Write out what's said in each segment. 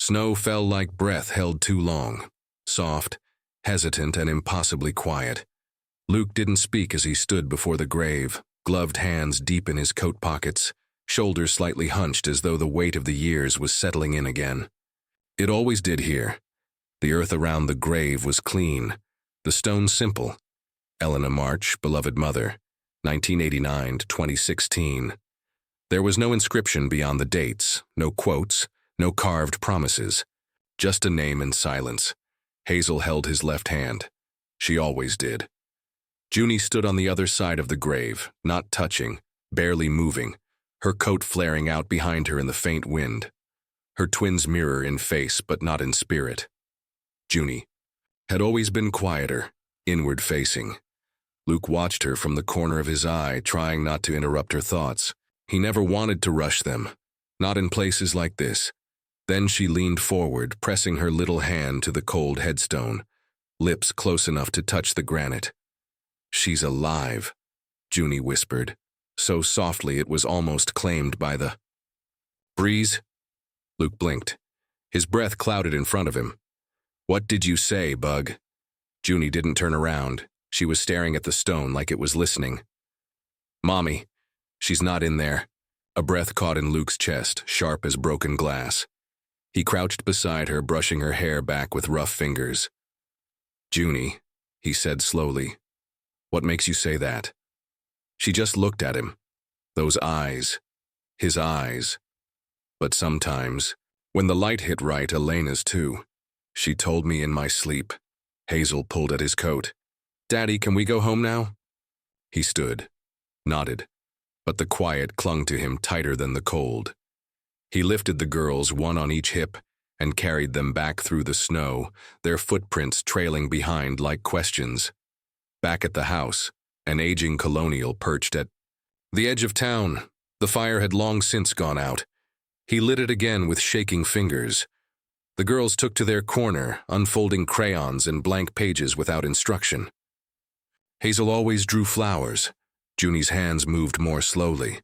Snow fell like breath held too long, soft, hesitant, and impossibly quiet. Luke didn't speak as he stood before the grave, gloved hands deep in his coat pockets, shoulders slightly hunched as though the weight of the years was settling in again. It always did here. The earth around the grave was clean, the stone simple. Elena March, beloved mother, 1989 to 2016. There was no inscription beyond the dates, no quotes, no carved promises. Just a name and silence. Hazel held his left hand. She always did. Junie stood on the other side of the grave, not touching, barely moving, her coat flaring out behind her in the faint wind. Her twin's mirror in face but not in spirit. Junie had always been quieter, inward-facing. Luke watched her from the corner of his eye, trying not to interrupt her thoughts. He never wanted to rush them, not in places like this. Then she leaned forward, pressing her little hand to the cold headstone, lips close enough to touch the granite. "She's alive," Junie whispered, so softly it was almost claimed by the breeze. Luke blinked. His breath clouded in front of him. "What did you say, Bug?" Junie didn't turn around. She was staring at the stone like it was listening. "Mommy, she's not in there." A breath caught in Luke's chest, sharp as broken glass. He crouched beside her, brushing her hair back with rough fingers. "Junie," he said slowly, "what makes you say that?" She just looked at him. Those eyes. His eyes. But sometimes, when the light hit right, Elena's too. "She told me in my sleep." Hazel pulled at his coat. "Daddy, can we go home now?" He stood, nodded, but the quiet clung to him tighter than the cold. He lifted the girls, one on each hip, and carried them back through the snow, their footprints trailing behind like questions. Back at the house, an aging colonial perched at the edge of town. The fire had long since gone out. He lit it again with shaking fingers. The girls took to their corner, unfolding crayons and blank pages without instruction. Hazel always drew flowers. Junie's hands moved more slowly.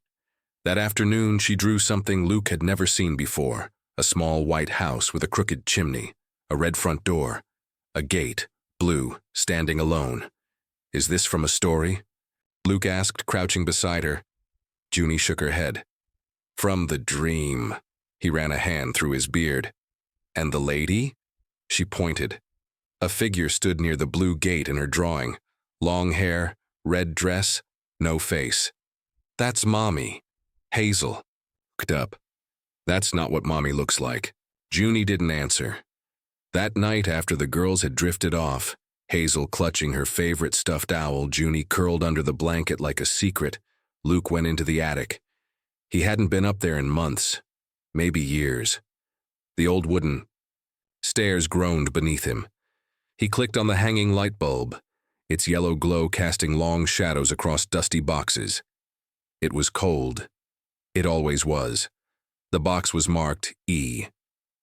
That afternoon, she drew something Luke had never seen before, a small white house with a crooked chimney, a red front door, a gate, blue, standing alone. "Is this from a story?" Luke asked, crouching beside her. Junie shook her head. "From the dream." He ran a hand through his beard. "And the lady?" She pointed. A figure stood near the blue gate in her drawing. Long hair, red dress, no face. "That's Mommy." Hazel looked up. "That's not what Mommy looks like." Junie didn't answer. That night, after the girls had drifted off, Hazel clutching her favorite stuffed owl, Junie curled under the blanket like a secret, Luke went into the attic. He hadn't been up there in months, maybe years. The old wooden stairs groaned beneath him. He clicked on the hanging light bulb, its yellow glow casting long shadows across dusty boxes. It was cold. It always was. The box was marked E.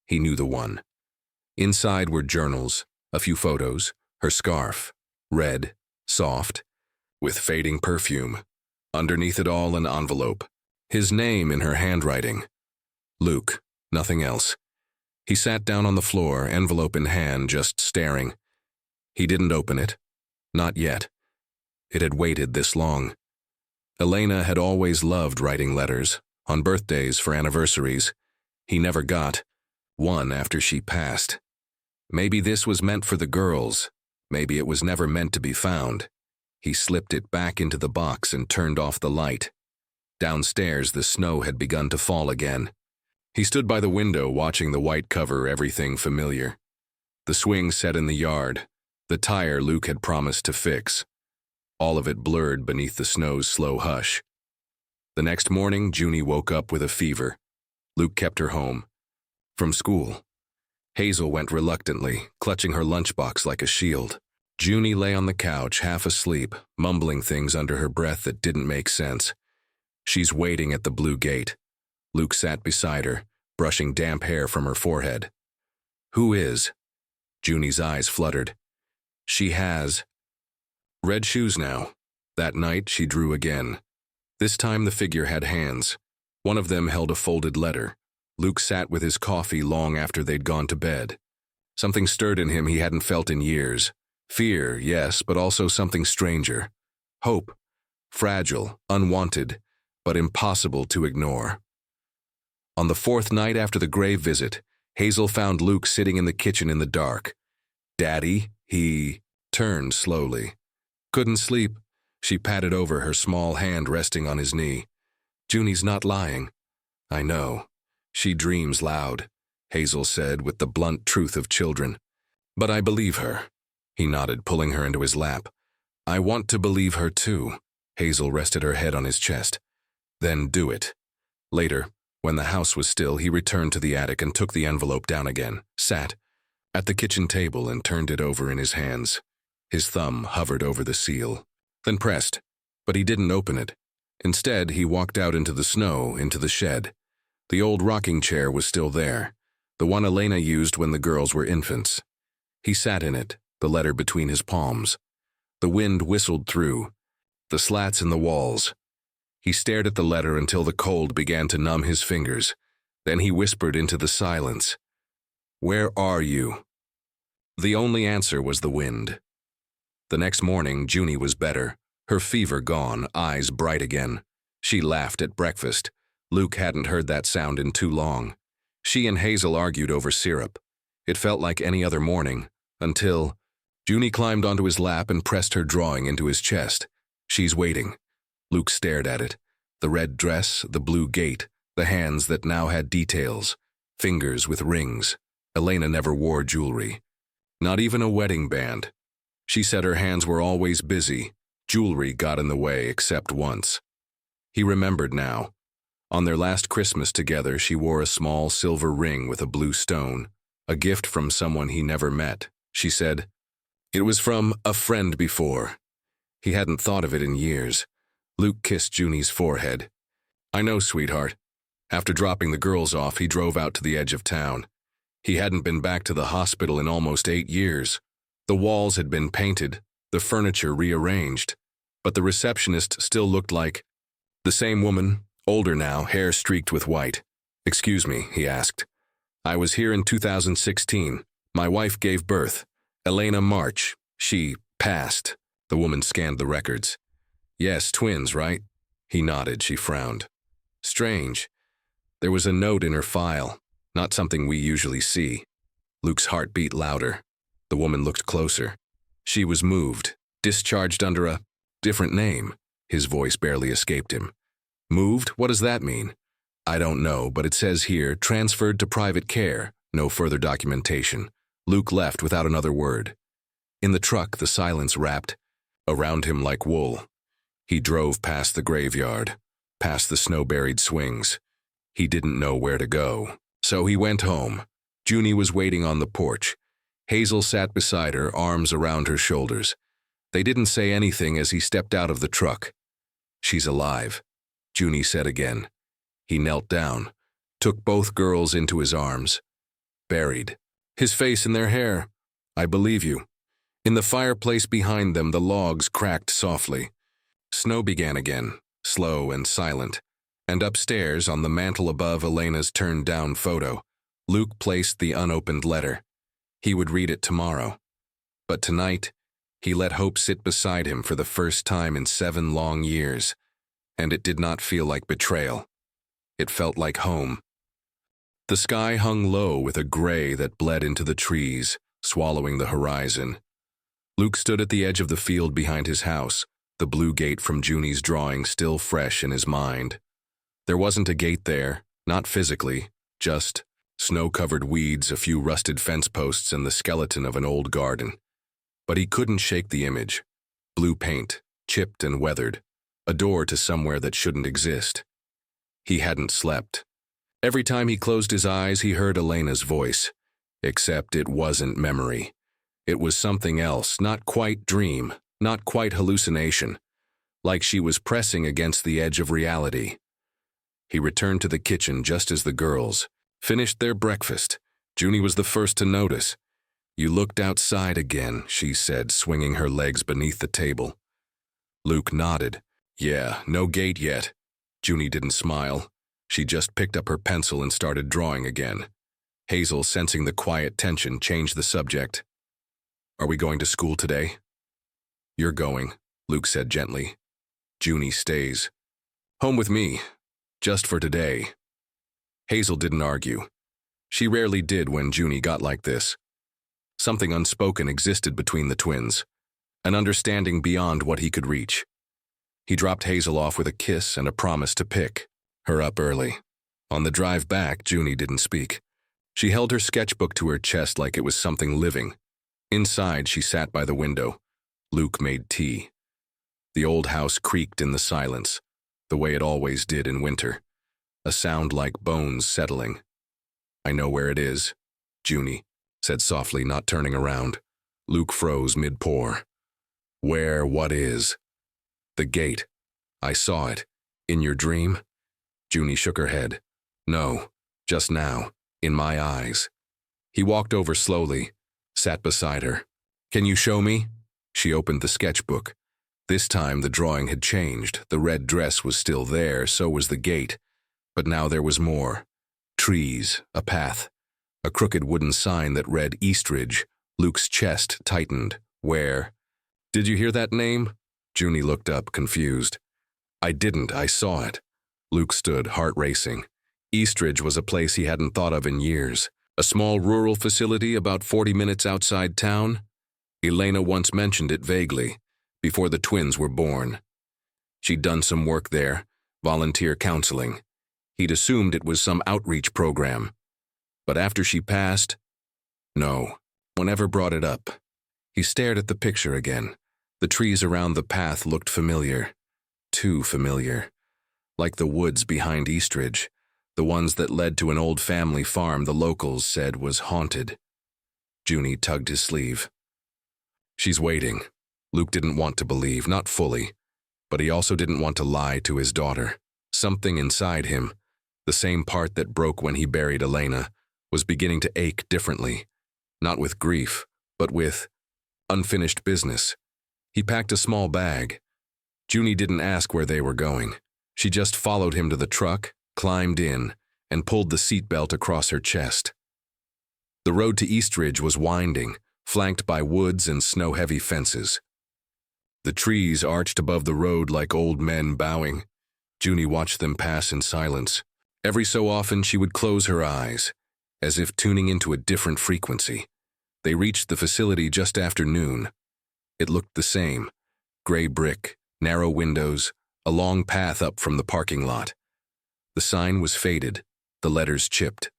He knew the one. Inside were journals, a few photos, her scarf, red, soft, with fading perfume. Underneath it all, an envelope. His name in her handwriting. Luke, nothing else. He sat down on the floor, envelope in hand, just staring. He didn't open it. Not yet. It had waited this long. Elena had always loved writing letters, on birthdays, for anniversaries. He never got one after she passed. Maybe this was meant for the girls. Maybe it was never meant to be found. He slipped it back into the box and turned off the light. Downstairs, the snow had begun to fall again. He stood by the window, watching the white cover, everything familiar. The swing set in the yard, the tire Luke had promised to fix. All of it blurred beneath the snow's slow hush. The next morning, Junie woke up with a fever. Luke kept her home. From school. Hazel went reluctantly, clutching her lunchbox like a shield. Junie lay on the couch, half asleep, mumbling things under her breath that didn't make sense. "She's waiting at the blue gate." Luke sat beside her, brushing damp hair from her forehead. "Who is?" Junie's eyes fluttered. "She has red shoes now." That night, she drew again. This time the figure had hands. One of them held a folded letter, Luke sat with his coffee long after they'd gone to bed. Something stirred in him he hadn't felt in years. Fear, yes, but also something stranger. Hope. Fragile, unwanted, but impossible to ignore. On the fourth night after the grave visit, Hazel found Luke sitting in the kitchen in the dark. "Daddy," he turned slowly. "Couldn't sleep." She patted over, her small hand resting on his knee. "Junie's not lying." "I know. She dreams loud," Hazel said with the blunt truth of children. "But I believe her." He nodded, pulling her into his lap. "I want to believe her too." Hazel rested her head on his chest. "Then do it." Later, when the house was still, he returned to the attic and took the envelope down again, sat at the kitchen table and turned it over in his hands. His thumb hovered over the seal, then pressed, but he didn't open it. Instead, he walked out into the snow, into the shed. The old rocking chair was still there, the one Elena used when the girls were infants. He sat in it, the letter between his palms. The wind whistled through, the slats in the walls. He stared at the letter until the cold began to numb his fingers. Then he whispered into the silence, "Where are you?" The only answer was the wind. The next morning, Junie was better, her fever gone, eyes bright again. She laughed at breakfast. Luke hadn't heard that sound in too long. She and Hazel argued over syrup. It felt like any other morning, until Junie climbed onto his lap and pressed her drawing into his chest. "She's waiting." Luke stared at it. The red dress, the blue gait, the hands that now had details, fingers with rings. Elena never wore jewelry. Not even a wedding band. She said her hands were always busy. Jewelry got in the way, except once. He remembered now. On their last Christmas together, she wore a small silver ring with a blue stone, a gift from someone he never met. She said, "It was from a friend before." He hadn't thought of it in years. Luke kissed Junie's forehead. "I know, sweetheart." After dropping the girls off, he drove out to the edge of town. He hadn't been back to the hospital in almost 8 years. The walls had been painted, the furniture rearranged, but the receptionist still looked like the same woman, older now, hair streaked with white. "Excuse me," he asked. "I was here in 2016. My wife gave birth. Elena March. She passed." The woman scanned the records. "Yes, twins, right?" He nodded. She frowned. "Strange. There was a note in her file, not something we usually see." Luke's heart beat louder. The woman looked closer. She was moved, discharged under a different name. His voice barely escaped him. "Moved? What does that mean?" "I don't know, but it says here, transferred to private care. No further documentation." Luke left without another word. In the truck, the silence wrapped around him like wool. He drove past the graveyard, past the snow-buried swings. He didn't know where to go, so he went home. Junie was waiting on the porch. Hazel sat beside her, arms around her shoulders. They didn't say anything as he stepped out of the truck. "She's alive," Junie said again. He knelt down, took both girls into his arms. Buried, his face in their hair. "I believe you." In the fireplace behind them, the logs cracked softly. Snow began again, slow and silent, and upstairs, on the mantel above Elena's turned-down photo, Luke placed the unopened letter. He would read it tomorrow. But tonight, he let hope sit beside him for the first time in 7 long years, and it did not feel like betrayal. It felt like home. The sky hung low with a gray that bled into the trees, swallowing the horizon. Luke stood at the edge of the field behind his house, the blue gate from Junie's drawing still fresh in his mind. There wasn't a gate there, not physically, just snow-covered weeds, a few rusted fence posts, and the skeleton of an old garden. But he couldn't shake the image. Blue paint, chipped and weathered, a door to somewhere that shouldn't exist. He hadn't slept. Every time he closed his eyes, he heard Elena's voice. Except it wasn't memory. It was something else, not quite dream, not quite hallucination, like she was pressing against the edge of reality. He returned to the kitchen just as the girls finished their breakfast. Junie was the first to notice. "You looked outside again," she said, swinging her legs beneath the table. Luke nodded. "Yeah, no gate yet." Junie didn't smile. She just picked up her pencil and started drawing again. Hazel, sensing the quiet tension, changed the subject. Are we going to school today? You're going, Luke said gently. Junie stays. Home with me, just for today. Hazel didn't argue. She rarely did when Junie got like this. Something unspoken existed between the twins, an understanding beyond what he could reach. He dropped Hazel off with a kiss and a promise to pick her up early. On the drive back, Junie didn't speak. She held her sketchbook to her chest like it was something living. Inside, she sat by the window. Luke made tea. The old house creaked in the silence, the way it always did in winter, a sound like bones settling. I know where it is, Junie said softly, not turning around. Luke froze mid-pour. Where, what is? The gate. I saw it. In your dream? Junie shook her head. No, just now, in my eyes. He walked over slowly, sat beside her. Can you show me? She opened the sketchbook. This time the drawing had changed. The red dress was still there, so was the gate. But now there was more. Trees, a path, a crooked wooden sign that read Eastridge. Luke's chest tightened. Where? Did you hear that name? Junie looked up, confused. I didn't, I saw it. Luke stood, heart racing. Eastridge was a place he hadn't thought of in years. A small rural facility about 40 minutes outside town. Elena once mentioned it vaguely, before the twins were born. She'd done some work there, volunteer counseling. He'd assumed it was some outreach program. But after she passed, no, one ever brought it up. He stared at the picture again. The trees around the path looked familiar. Too familiar. Like the woods behind Eastridge, the ones that led to an old family farm the locals said was haunted. Junie tugged his sleeve. She's waiting. Luke didn't want to believe, not fully, but he also didn't want to lie to his daughter. Something inside him, the same part that broke when he buried Elena, was beginning to ache differently, not with grief, but with unfinished business. He packed a small bag. Junie didn't ask where they were going. She just followed him to the truck, climbed in, and pulled the seatbelt across her chest. The road to Eastridge was winding, flanked by woods and snow-heavy fences. The trees arched above the road like old men bowing. Junie watched them pass in silence. Every so often she would close her eyes, as if tuning into a different frequency. They reached the facility just after noon. It looked the same. Gray brick, narrow windows, a long path up from the parking lot. The sign was faded, the letters chipped.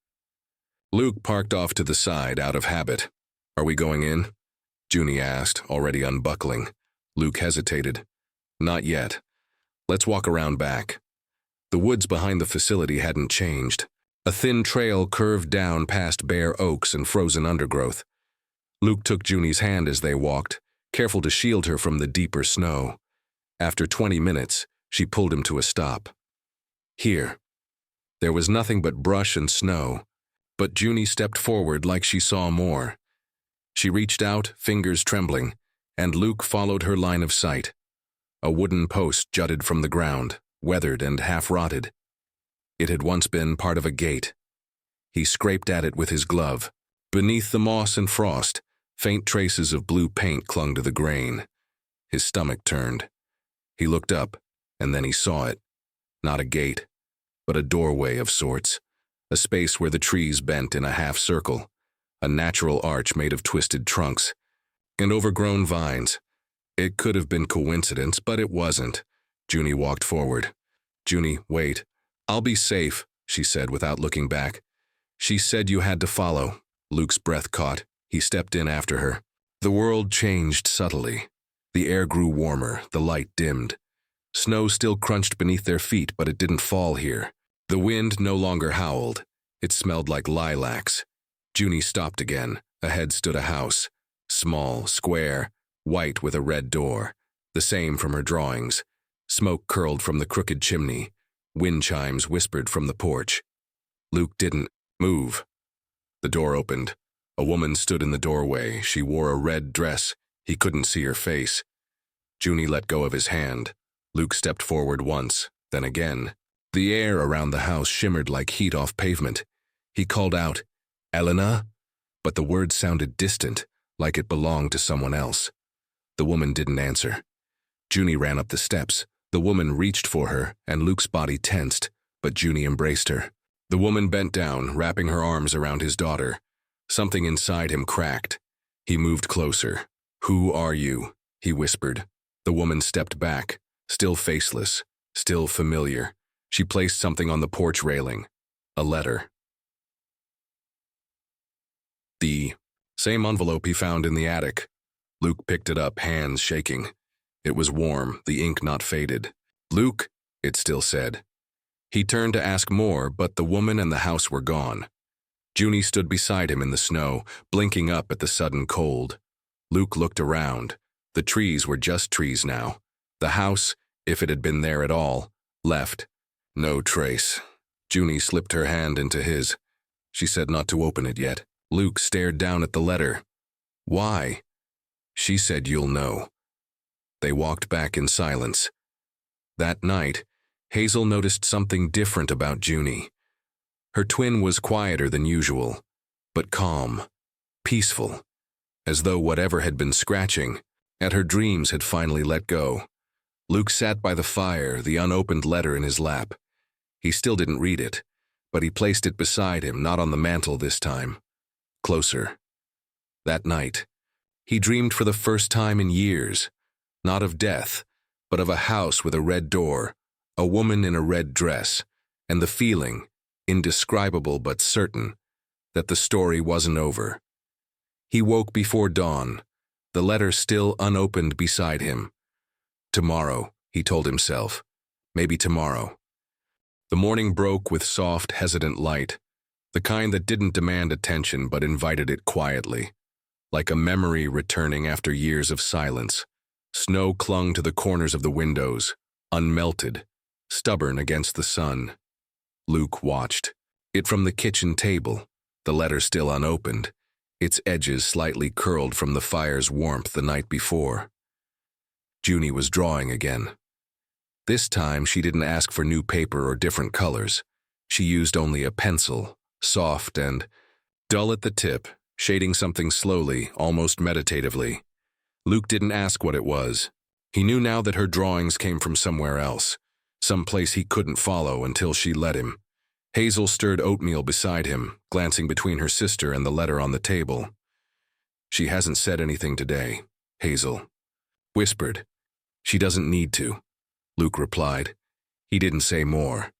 Luke parked off to the side, out of habit. Are we going in? Junie asked, already unbuckling. Luke hesitated. Not yet. Let's walk around back. The woods behind the facility hadn't changed. A thin trail curved down past bare oaks and frozen undergrowth. Luke took Junie's hand as they walked, careful to shield her from the deeper snow. After 20 minutes, she pulled him to a stop. Here. There was nothing but brush and snow, but Junie stepped forward like she saw more. She reached out, fingers trembling, and Luke followed her line of sight. A wooden post jutted from the ground, weathered and half-rotted. It had once been part of a gate. He scraped at it with his glove. Beneath the moss and frost, faint traces of blue paint clung to the grain. His stomach turned. He looked up, and then he saw it. Not a gate, but a doorway of sorts, a space where the trees bent in a half-circle, a natural arch made of twisted trunks, and overgrown vines. It could have been coincidence, but it wasn't. Junie walked forward. Junie, wait. I'll be safe, she said without looking back. She said you had to follow. Luke's breath caught. He stepped in after her. The world changed subtly. The air grew warmer, the light dimmed. Snow still crunched beneath their feet, but it didn't fall here. The wind no longer howled. It smelled like lilacs. Junie stopped again. Ahead stood a house. Small, square, white with a red door. The same from her drawings. Smoke curled from the crooked chimney. Wind chimes whispered from the porch. Luke didn't move. The door opened. A woman stood in the doorway. She wore a red dress. He couldn't see her face. Junie let go of his hand. Luke stepped forward once, then again. The air around the house shimmered like heat off pavement. He called out, "Elena?" But the word sounded distant, like it belonged to someone else. The woman didn't answer. Junie ran up the steps. The woman reached for her, and Luke's body tensed, but Junie embraced her. The woman bent down, wrapping her arms around his daughter. Something inside him cracked. He moved closer. "Who are you?" he whispered. The woman stepped back, still faceless, still familiar. She placed something on the porch railing. A letter. The same envelope he found in the attic. Luke picked it up, hands shaking. It was warm, the ink not faded. "Luke," it still said. He turned to ask more, but the woman and the house were gone. Junie stood beside him in the snow, blinking up at the sudden cold. Luke looked around. The trees were just trees now. The house, if it had been there at all, left. No trace. Junie slipped her hand into his. She said not to open it yet. Luke stared down at the letter. "Why?" She said, "You'll know." They walked back in silence. That night, Hazel noticed something different about Junie. Her twin was quieter than usual, but calm, peaceful, as though whatever had been scratching at her dreams had finally let go. Luke sat by the fire, the unopened letter in his lap. He still didn't read it, but he placed it beside him, not on the mantel this time. Closer. That night, he dreamed for the first time in years, not of death, but of a house with a red door, a woman in a red dress, and the feeling, indescribable but certain, that the story wasn't over. He woke before dawn, the letter still unopened beside him. Tomorrow, he told himself. Maybe tomorrow. The morning broke with soft, hesitant light, the kind that didn't demand attention but invited it quietly, like a memory returning after years of silence. Snow clung to the corners of the windows, unmelted, stubborn against the sun. Luke watched it from the kitchen table, the letter still unopened, its edges slightly curled from the fire's warmth the night before. Junie was drawing again. This time she didn't ask for new paper or different colors. She used only a pencil, soft and dull at the tip, shading something slowly, almost meditatively. Luke didn't ask what it was. He knew now that her drawings came from somewhere else, some place he couldn't follow until she let him. Hazel stirred oatmeal beside him, glancing between her sister and the letter on the table. "She hasn't said anything today," Hazel whispered. "She doesn't need to," Luke replied. He didn't say more.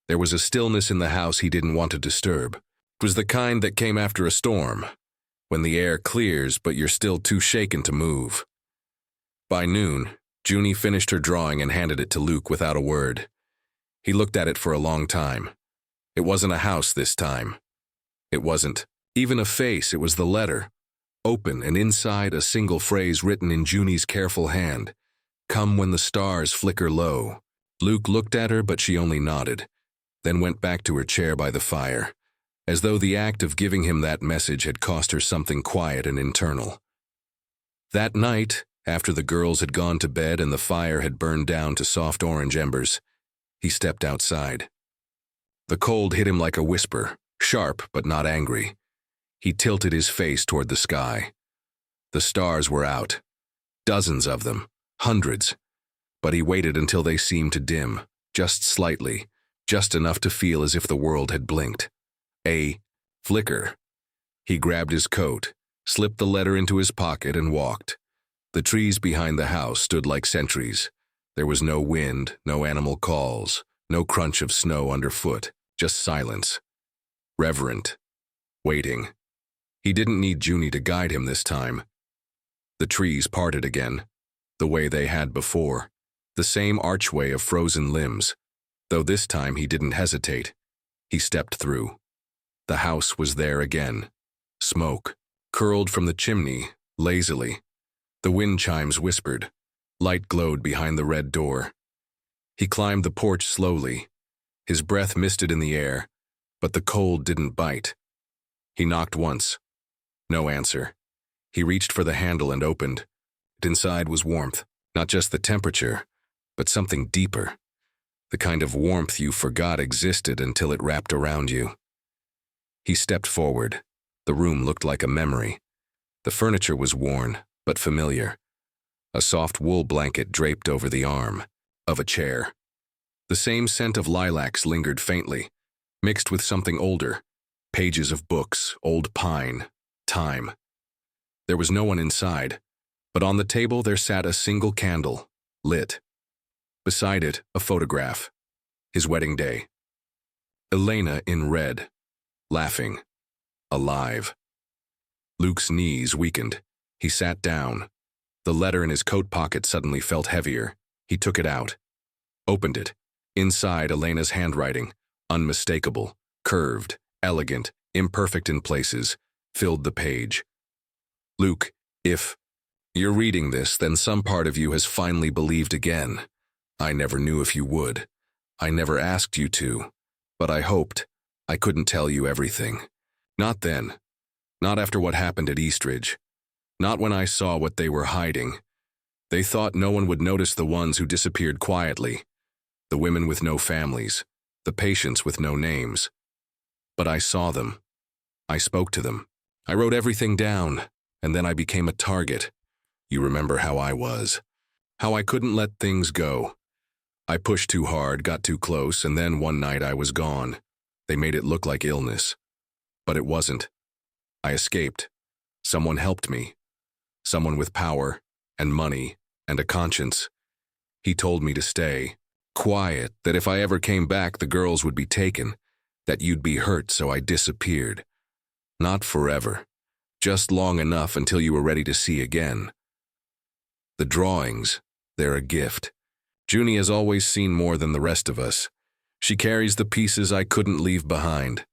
There was a stillness in the house he didn't want to disturb. It was the kind that came after a storm, when the air clears but you're still too shaken to move. By noon, Junie finished her drawing and handed it to Luke without a word. He looked at it for a long time. It wasn't a house this time. It wasn't even a face, it was the letter. Open, and inside a single phrase written in Junie's careful hand. "Come when the stars flicker low." Luke looked at her, but she only nodded, then went back to her chair by the fire, as though the act of giving him that message had cost her something quiet and internal. That night, after the girls had gone to bed and the fire had burned down to soft orange embers, he stepped outside. The cold hit him like a whisper, sharp but not angry. He tilted his face toward the sky. The stars were out, dozens of them, hundreds, but he waited until they seemed to dim, just slightly, just enough to feel as if the world had blinked. A flicker. He grabbed his coat, slipped the letter into his pocket, and walked. The trees behind the house stood like sentries. There was no wind, no animal calls, no crunch of snow underfoot, just silence. Reverent. Waiting. He didn't need Junie to guide him this time. The trees parted again, the way they had before, the same archway of frozen limbs, though this time he didn't hesitate. He stepped through. The house was there again. Smoke curled from the chimney, lazily. The wind chimes whispered. Light glowed behind the red door. He climbed the porch slowly. His breath misted in the air, but the cold didn't bite. He knocked once. No answer. He reached for the handle and opened. Inside was warmth, not just the temperature, but something deeper. the kind of warmth you forgot existed until it wrapped around you. He stepped forward. The room looked like a memory. The furniture was worn, but familiar. A soft wool blanket draped over the arm of a chair. The same scent of lilacs lingered faintly, mixed with something older. Pages of books, old pine, time. There was no one inside, but on the table there sat a single candle, lit. Beside it, a photograph. His wedding day. Elena in red, laughing, alive. Luke's knees weakened. He sat down. The letter in his coat pocket suddenly felt heavier. He took it out, opened it. Inside, Elena's handwriting, unmistakable, curved, elegant, imperfect in places, filled the page. Luke, if you're reading this, then some part of you has finally believed again. I never knew if you would. I never asked you to, but I hoped. I couldn't tell you everything. Not then. Not after what happened at Eastridge. Not when I saw what they were hiding. They thought no one would notice the ones who disappeared quietly. The women with no families. The patients with no names. But I saw them. I spoke to them. I wrote everything down, and then I became a target. You remember how I was. How I couldn't let things go. I pushed too hard, got too close, and then one night I was gone. They made it look like illness. But it wasn't. I escaped. Someone helped me. Someone with power, and money, and a conscience. He told me to stay. Quiet, that if I ever came back, the girls would be taken. That you'd be hurt, so I disappeared. Not forever. Just long enough until you were ready to see again. The drawings, they're a gift. Junie has always seen more than the rest of us. She carries the pieces I couldn't leave behind.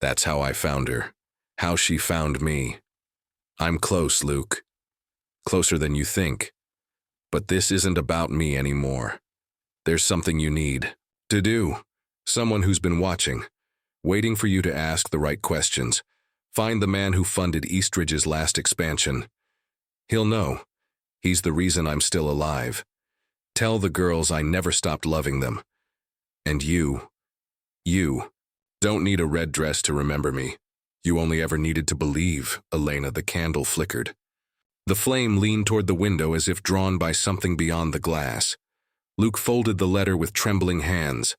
That's how I found her. How she found me. I'm close, Luke. Closer than you think. But this isn't about me anymore. There's something you need to do. Someone who's been watching, waiting for you to ask the right questions. Find the man who funded Eastridge's last expansion. He'll know. He's the reason I'm still alive. Tell the girls I never stopped loving them. And you don't need a red dress to remember me. You only ever needed to believe, Elena. The candle flickered. The flame leaned toward the window as if drawn by something beyond the glass. Luke folded the letter with trembling hands.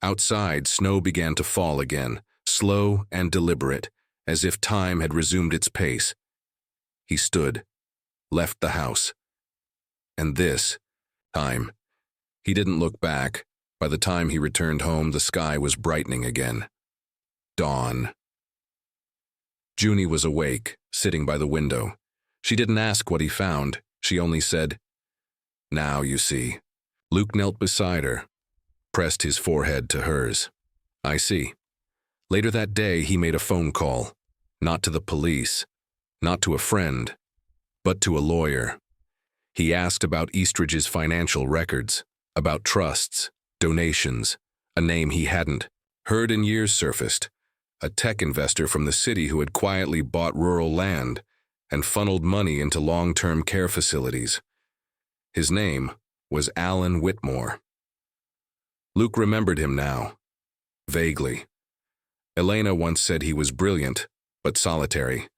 Outside, snow began to fall again, slow and deliberate, as if time had resumed its pace. He stood, left the house. And this time, he didn't look back. By the time he returned home, the sky was brightening again. Dawn. Junie was awake, sitting by the window. She didn't ask what he found. She only said, "Now you see." Luke knelt beside her, pressed his forehead to hers. "I see." Later that day, he made a phone call. Not to the police, not to a friend, but to a lawyer. He asked about Eastridge's financial records, about trusts, donations. A name he hadn't heard in years surfaced. A tech investor from the city who had quietly bought rural land and funneled money into long-term care facilities. His name was Alan Whitmore. Luke remembered him now, vaguely. Elena once said he was brilliant, but solitary.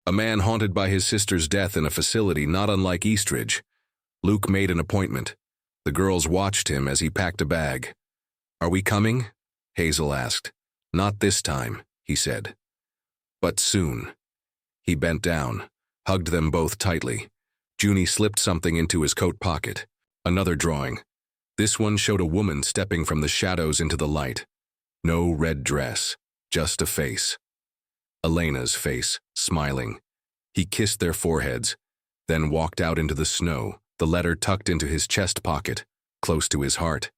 A man haunted by his sister's death in a facility not unlike Eastridge. Luke made an appointment. The girls watched him as he packed a bag. "Are we coming?" Hazel asked. "Not this time," he said. "But soon." He bent down, hugged them both tightly. Junie slipped something into his coat pocket. Another drawing. This one showed a woman stepping from the shadows into the light. No red dress, just a face. Elena's face, smiling. He kissed their foreheads, then walked out into the snow, the letter tucked into his chest pocket, close to his heart.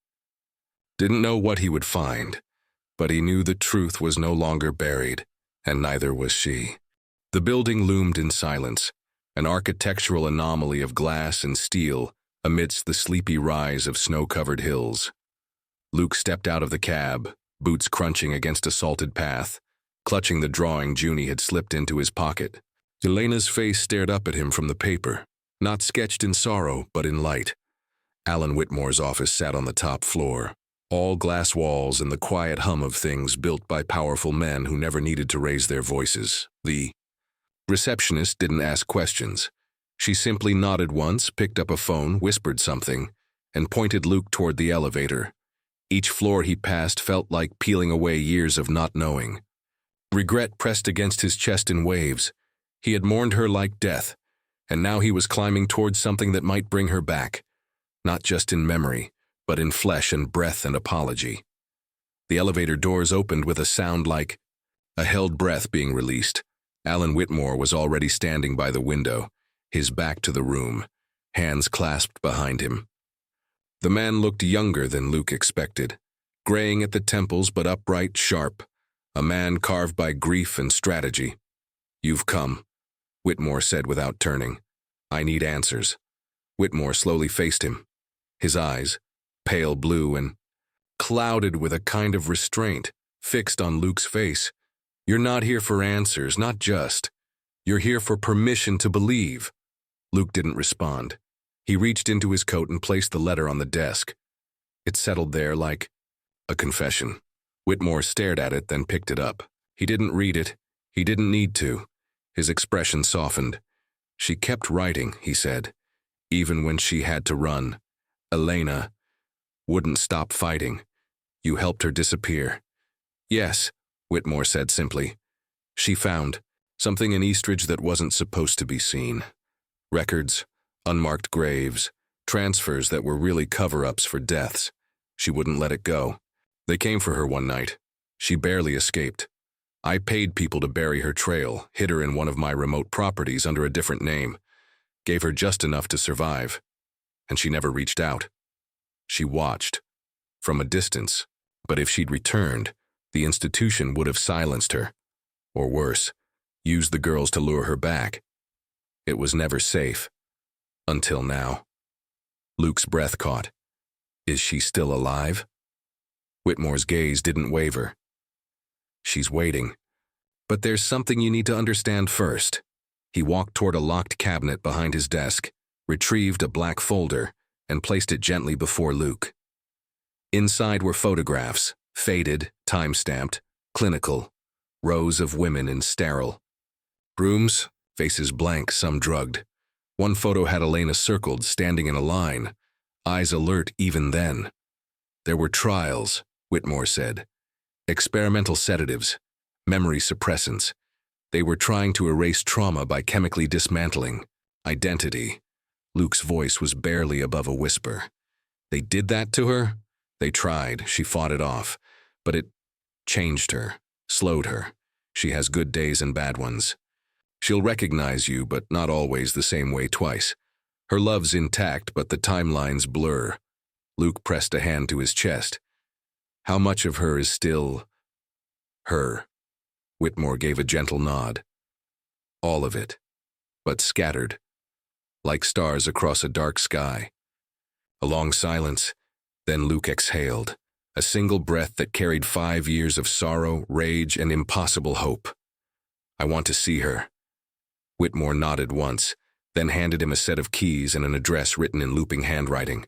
Didn't know what he would find, but he knew the truth was no longer buried, and neither was she. The building loomed in silence, an architectural anomaly of glass and steel amidst the sleepy rise of snow-covered hills. Luke stepped out of the cab, boots crunching against a salted path, clutching the drawing Junie had slipped into his pocket. Elena's face stared up at him from the paper, not sketched in sorrow, but in light. Alan Whitmore's office sat on the top floor. All glass walls and the quiet hum of things built by powerful men who never needed to raise their voices. The receptionist didn't ask questions. She simply nodded once, picked up a phone, whispered something, and pointed Luke toward the elevator. Each floor he passed felt like peeling away years of not knowing. Regret pressed against his chest in waves. He had mourned her like death, and now he was climbing towards something that might bring her back, not just in memory, but in flesh and breath and apology. The elevator doors opened with a sound like a held breath being released. Alan Whitmore was already standing by the window, his back to the room, hands clasped behind him. The man looked younger than Luke expected, graying at the temples but upright, sharp, a man carved by grief and strategy. "You've come," Whitmore said without turning. "I need answers." Whitmore slowly faced him, his eyes, pale blue and clouded with a kind of restraint, fixed on Luke's face. "You're not here for answers, not just. You're here for permission to believe." Luke didn't respond. He reached into his coat and placed the letter on the desk. It settled there like a confession. Whitmore stared at it, then picked it up. He didn't read it. He didn't need to. His expression softened. "She kept writing," he said, "even when she had to run. Elena wouldn't stop fighting. You helped her disappear." "Yes," Whitmore said simply. "She found something in Eastridge that wasn't supposed to be seen. Records, unmarked graves, transfers that were really cover-ups for deaths. She wouldn't let it go. They came for her one night. She barely escaped. I paid people to bury her trail, hid her in one of my remote properties under a different name, gave her just enough to survive. And she never reached out. She watched, from a distance, but if she'd returned, the institution would have silenced her. Or worse, used the girls to lure her back. It was never safe. Until now." Luke's breath caught. "Is she still alive?" Whitmore's gaze didn't waver. "She's waiting. But there's something you need to understand first." He walked toward a locked cabinet behind his desk, retrieved a black folder, and placed it gently before Luke. Inside were photographs, faded, time-stamped, clinical, rows of women in sterile rooms, faces blank, some drugged. One photo had Elena circled, standing in a line, eyes alert even then. "There were trials," Whitmore said. "Experimental sedatives, memory suppressants. They were trying to erase trauma by chemically dismantling identity." Luke's voice was barely above a whisper. "They did that to her? They tried. She fought it off. But it changed her, slowed her. She has good days and bad ones. She'll recognize you, but not always the same way twice. Her love's intact, but the timelines blur." Luke pressed a hand to his chest. "How much of her is still her?" Whitmore gave a gentle nod. "All of it, but scattered, like stars across a dark sky." A long silence, then Luke exhaled, a single breath that carried 5 years of sorrow, rage, and impossible hope. "I want to see her." Whitmore nodded once, then handed him a set of keys and an address written in looping handwriting.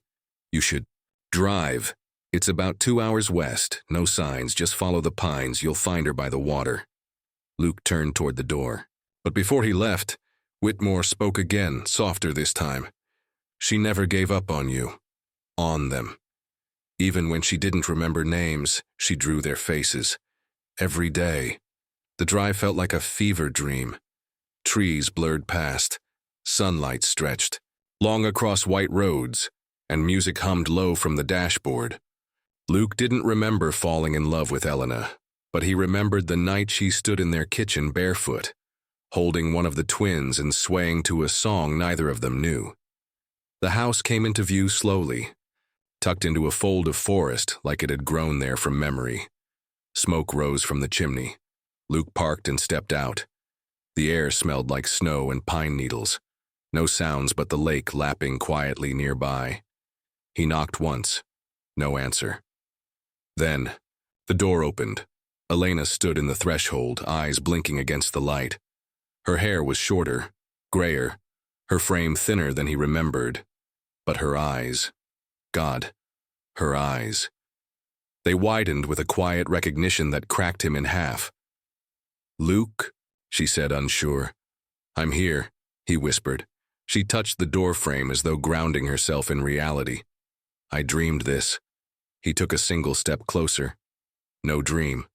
"You should drive. It's about 2 hours west, no signs, just follow the pines, you'll find her by the water." Luke turned toward the door. But before he left, Whitmore spoke again, softer this time. "She never gave up on you. On them. Even when she didn't remember names, she drew their faces. Every day. The drive felt like a fever dream. Trees blurred past, sunlight stretched, long across white roads, and music hummed low from the dashboard. Luke didn't remember falling in love with Elena, but he remembered the night she stood in their kitchen barefoot, holding one of the twins and swaying to a song neither of them knew. The house came into view slowly, tucked into a fold of forest like it had grown there from memory. Smoke rose from the chimney. Luke parked and stepped out. The air smelled like snow and pine needles. No sounds but the lake lapping quietly nearby. He knocked once. No answer. Then, the door opened. Elena stood in the threshold, eyes blinking against the light. Her hair was shorter, grayer, her frame thinner than he remembered. But her eyes. God, her eyes. They widened with a quiet recognition that cracked him in half. "Luke," she said, unsure. "I'm here," he whispered. She touched the door frame as though grounding herself in reality. "I dreamed this." He took a single step closer. "No dream.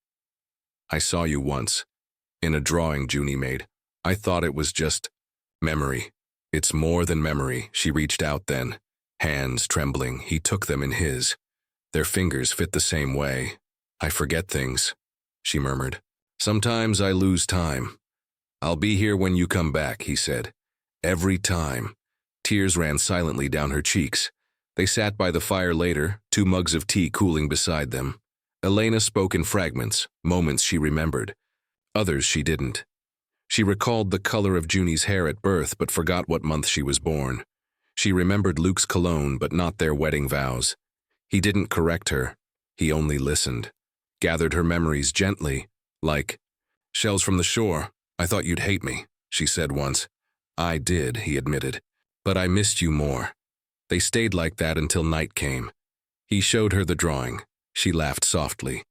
I saw you once. In a drawing Junie made. I thought it was just memory." "It's more than memory." She reached out then. Hands trembling, he took them in his. Their fingers fit the same way. "I forget things," she murmured. "Sometimes I lose time." "I'll be here when you come back," he said. Every time. Tears ran silently down her cheeks. They sat by the fire later, 2 mugs of tea cooling beside them. Elena spoke in fragments, moments she remembered. Others she didn't. She recalled the color of Junie's hair at birth but forgot what month she was born. She remembered Luke's cologne but not their wedding vows. He didn't correct her. He only listened. Gathered her memories gently, like, "Shells from the shore. I thought you'd hate me," she said once. "I did," he admitted. "But I missed you more." They stayed like that until night came. He showed her the drawing. She laughed softly.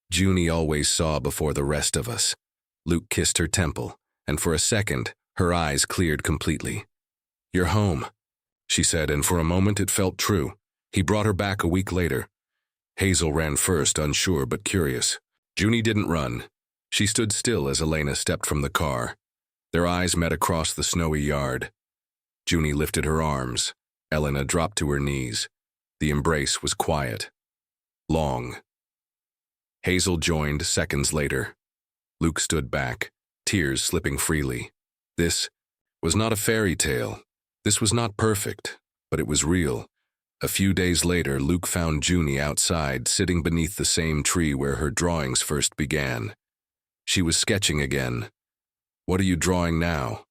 "Junie always saw before the rest of us." Luke kissed her temple, and for a second, her eyes cleared completely. "You're home," she said, and for a moment it felt true. He brought her back a week later. Hazel ran first, unsure but curious. Junie didn't run. She stood still as Elena stepped from the car. Their eyes met across the snowy yard. Junie lifted her arms. Elena dropped to her knees. The embrace was quiet. Long. Hazel joined seconds later. Luke stood back, tears slipping freely. This was not a fairy tale. This was not perfect, but it was real. A few days later, Luke found Junie outside, sitting beneath the same tree where her drawings first began. She was sketching again. "What are you drawing now?"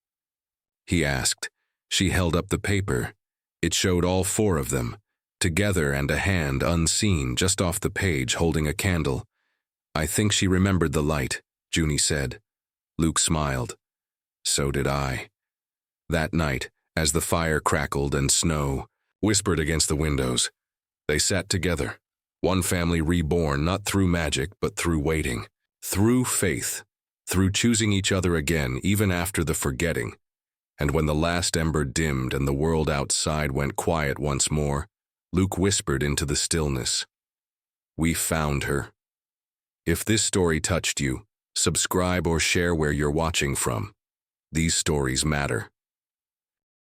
he asked. She held up the paper. It showed all 4 of them, together and a hand unseen just off the page holding a candle. "I think she remembered the light," Junie said. Luke smiled. "So did I." That night, as the fire crackled and snow whispered against the windows, they sat together. One family reborn, not through magic, but through waiting. Through faith. Through choosing each other again, even after the forgetting. And when the last ember dimmed and the world outside went quiet once more, Luke whispered into the stillness, "We found her." If this story touched you, subscribe or share where you're watching from. These stories matter.